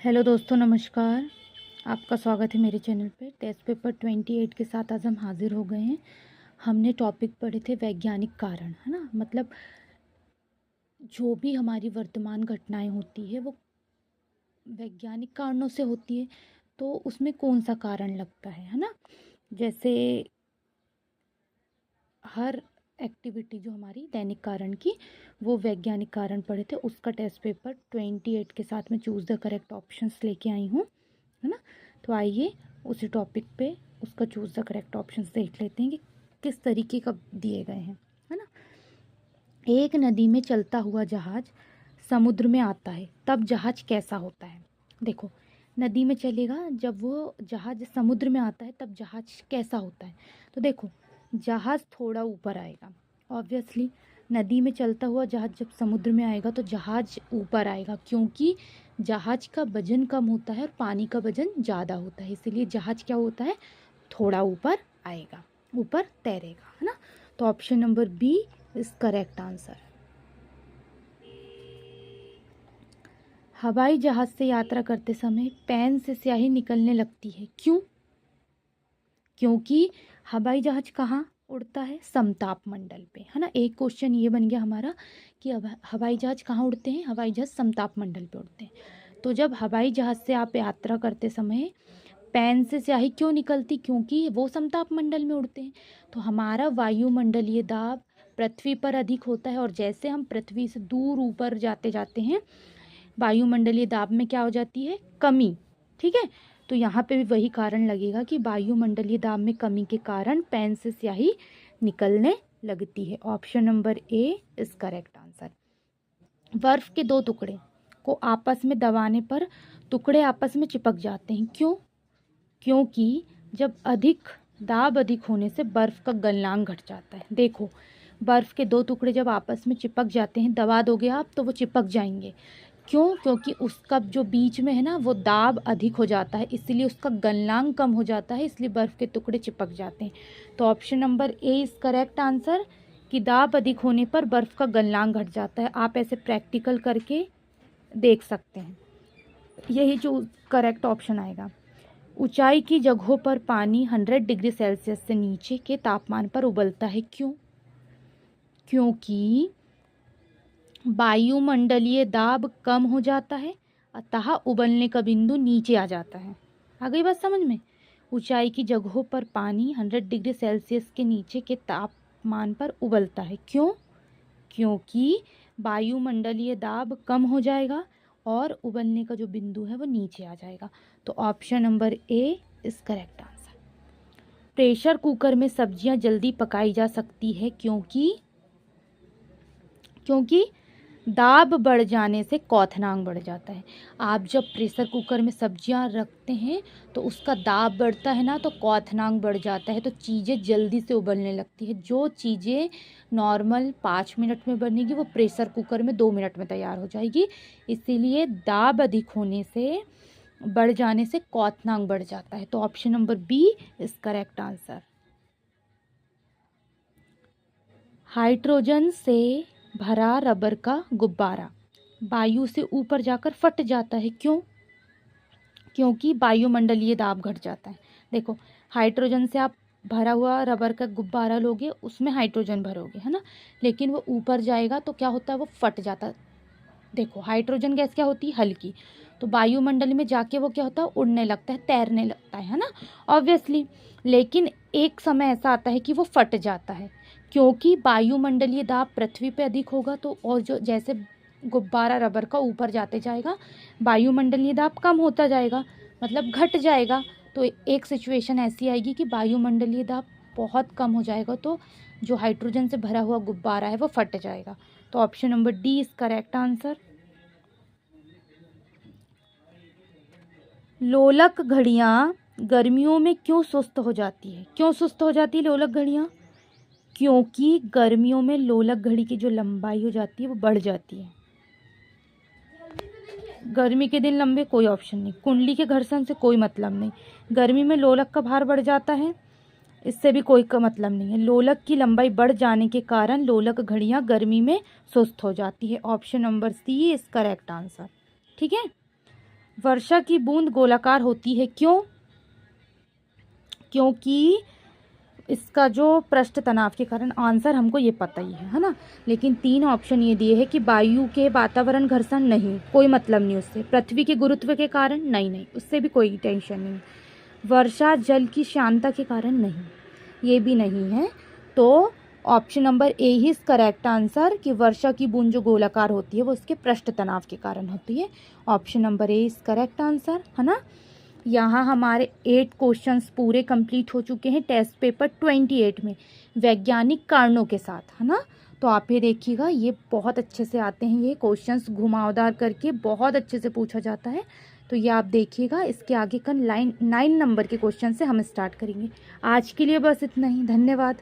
Hello दोस्तों, नमस्कार। आपका स्वागत है मेरे चैनल पे। टेस्ट पेपर 28 के साथ आज हम हाजिर हो गए हैं। हमने टॉपिक पढ़े थे वैज्ञानिक कारण, है ना। मतलब जो भी हमारी वर्तमान घटनाएं होती है वो वैज्ञानिक कारणों से होती है, तो उसमें कौन सा कारण लगता है ना। जैसे हर एक्टिविटी जो हमारी दैनिक कारण की, वो वैज्ञानिक कारण पढ़े थे। उसका टेस्ट पेपर 28 के साथ में चूज़ द करेक्ट ऑप्शंस लेके आई हूँ, है ना। तो आइए उसी टॉपिक पे उसका चूज़ द करेक्ट ऑप्शंस देख लेते हैं कि किस तरीके का दिए गए हैं, है ना। एक नदी में चलता हुआ जहाज समुद्र में आता है, तब जहाज कैसा होता है। देखो, नदी में चलेगा, जब वो जहाज समुद्र में आता है तब जहाज कैसा होता है। तो देखो, जहाज थोड़ा ऊपर आएगा। ऑब्वियसली नदी में चलता हुआ जहाज जब समुद्र में आएगा तो जहाज ऊपर आएगा, क्योंकि जहाज का वजन कम होता है और पानी का वजन ज़्यादा होता है, इसीलिए जहाज क्या होता है, थोड़ा ऊपर आएगा, ऊपर तैरेगा, है ना। तो option number B is correct answer. हवाई जहाज से यात्रा करते समय पैन से स्याही निकलने लगती है, क्यों। क्योंकि हवाई जहाज कहाँ उड़ता है, समताप मंडल पे, है ना। एक क्वेश्चन ये बन गया हमारा कि हवाई जहाज कहाँ उड़ते हैं, हवाई जहाज समताप मंडल पे उड़ते हैं। तो जब हवाई जहाज से आप यात्रा करते समय पैन से स्याही क्यों निकलती, क्योंकि वो समताप मंडल में उड़ते हैं। तो हमारा वायुमंडलीय दाब पृथ्वी पर अधिक होता है, और जैसे हम पृथ्वी से दूर ऊपर जाते जाते हैं वायुमंडलीय दाब में क्या हो जाती है, कमी। ठीक है, तो यहाँ पे भी वही कारण लगेगा कि वायुमंडलीय दाब में कमी के कारण पैन से स्याही निकलने लगती है। Option number A is correct answer. बर्फ के दो टुकड़े को आपस में दबाने पर टुकड़े आपस में चिपक जाते हैं, क्यों। क्योंकि जब दाब अधिक होने से बर्फ का गलनांक घट जाता है। देखो, बर्फ के दो टुकड़े जब आपस में चिपक जाते हैं, दबा दोगे आप तो वो चिपक जाएंगे। क्यों, क्योंकि उसका जो बीच में है ना वो दाब अधिक हो जाता है, इसलिए उसका गलनांक कम हो जाता है, इसलिए बर्फ के टुकड़े चिपक जाते हैं। तो option number A is correct answer कि दाब अधिक होने पर बर्फ का गलनांक घट जाता है। आप ऐसे प्रैक्टिकल करके देख सकते हैं, यही जो करेक्ट ऑप्शन आएगा। ऊंचाई की जगहों पर पानी 100 डिग्री सेल्सियस से नीचे के तापमान पर उबलता है, क्यों। क्योंकि वायुमंडलीय दाब कम हो जाता है, अतः उबलने का बिंदु नीचे आ जाता है। आ गई बात समझ में। ऊंचाई की जगहों पर पानी 100 डिग्री सेल्सियस के नीचे के तापमान पर उबलता है, क्यों। क्योंकि वायुमंडलीय दाब कम हो जाएगा और उबलने का जो बिंदु है वो नीचे आ जाएगा। तो option number A is correct answer. Pressure cooker में सब्जियां जल्दी पकाई जा सकती है, क्योंकि दाब बढ़ जाने से क्वथनांक बढ़ जाता है। आप जब प्रेशर कुकर में सब्जियां रखते हैं तो उसका दाब बढ़ता है ना, तो क्वथनांक बढ़ जाता है, तो चीज़ें जल्दी से उबलने लगती है। जो चीज़ें नॉर्मल 5 मिनट में बनेगी वो प्रेशर कुकर में 2 मिनट में तैयार हो जाएगी। इसीलिए दाब अधिक होने से, बढ़ जाने से क्वथनांक बढ़ जाता है। तो option number B is correct answer. Hydrogen से भरा रबर का गुब्बारा वायु से ऊपर जाकर फट जाता है, क्यों। क्योंकि वायुमंडलीय दाब घट जाता है। देखो, हाइड्रोजन से आप भरा हुआ रबर का गुब्बारा लोगे, उसमें हाइड्रोजन भरोगे, है ना, लेकिन वो ऊपर जाएगा तो क्या होता है, वो फट जाता है। देखो, हाइड्रोजन गैस क्या होती है, हल्की, तो वायुमंडल में जाके वो क्या होता है, उड़ने लगता है, तैरने लगता है ना, ऑब्वियसली। लेकिन एक समय ऐसा आता है कि वो फट जाता है, क्योंकि वायुमंडलीय दाब पृथ्वी पे अधिक होगा, तो और जो जैसे गुब्बारा रबर का ऊपर जाते जाएगा वायुमंडलीय दाब कम होता जाएगा, मतलब घट जाएगा। तो एक सिचुएशन ऐसी आएगी कि वायुमंडलीय दाब बहुत कम हो जाएगा, तो जो हाइड्रोजन से भरा हुआ गुब्बारा है वो फट जाएगा। तो option number D is correct answer. लोलक घड़ियाँ गर्मियों में क्यों सुस्त हो जाती है, क्यों सुस्त हो जाती है लोलक घड़ियाँ। क्योंकि गर्मियों में लोलक घड़ी की जो लंबाई हो जाती है वो बढ़ जाती है। गर्मी के दिन लंबे, कोई ऑप्शन नहीं। कुंडली के घर्षण से कोई मतलब नहीं। गर्मी में लोलक का भार बढ़ जाता है, इससे भी कोई का मतलब नहीं है। लोलक की लंबाई बढ़ जाने के कारण लोलक घड़ियाँ गर्मी में सुस्त हो जाती है। Option number C is correct answer. ठीक है, वर्षा की बूंद गोलाकार होती है, क्यों? क्योंकि इसका जो पृष्ठ तनाव के कारण, आंसर हमको ये पता ही है ना। लेकिन 3 ऑप्शन ये दिए हैं कि वायु के वातावरण घर्षण, नहीं, कोई मतलब नहीं उससे। पृथ्वी के गुरुत्व के कारण, नहीं, उससे भी कोई टेंशन नहीं। वर्षा जल की शांता के कारण, नहीं, ये भी नहीं है। तो option number A he is correct answer, कि वर्षा की बूंद जो गोलाकार होती है वो उसके पृष्ठ तनाव के कारण होती है। Option number A is correct answer, है ना। यहाँ हमारे 8 क्वेश्चंस पूरे कंप्लीट हो चुके हैं टेस्ट पेपर 28 में, वैज्ञानिक कारणों के साथ, है ना। तो आप ये देखिएगा, ये बहुत अच्छे से आते हैं, ये क्वेश्चंस घुमावदार करके बहुत अच्छे से पूछा जाता है। तो ये आप देखिएगा, इसके आगे का 9 नंबर के क्वेश्चन से हम स्टार्ट करेंगे। आज के लिए बस इतना ही, धन्यवाद।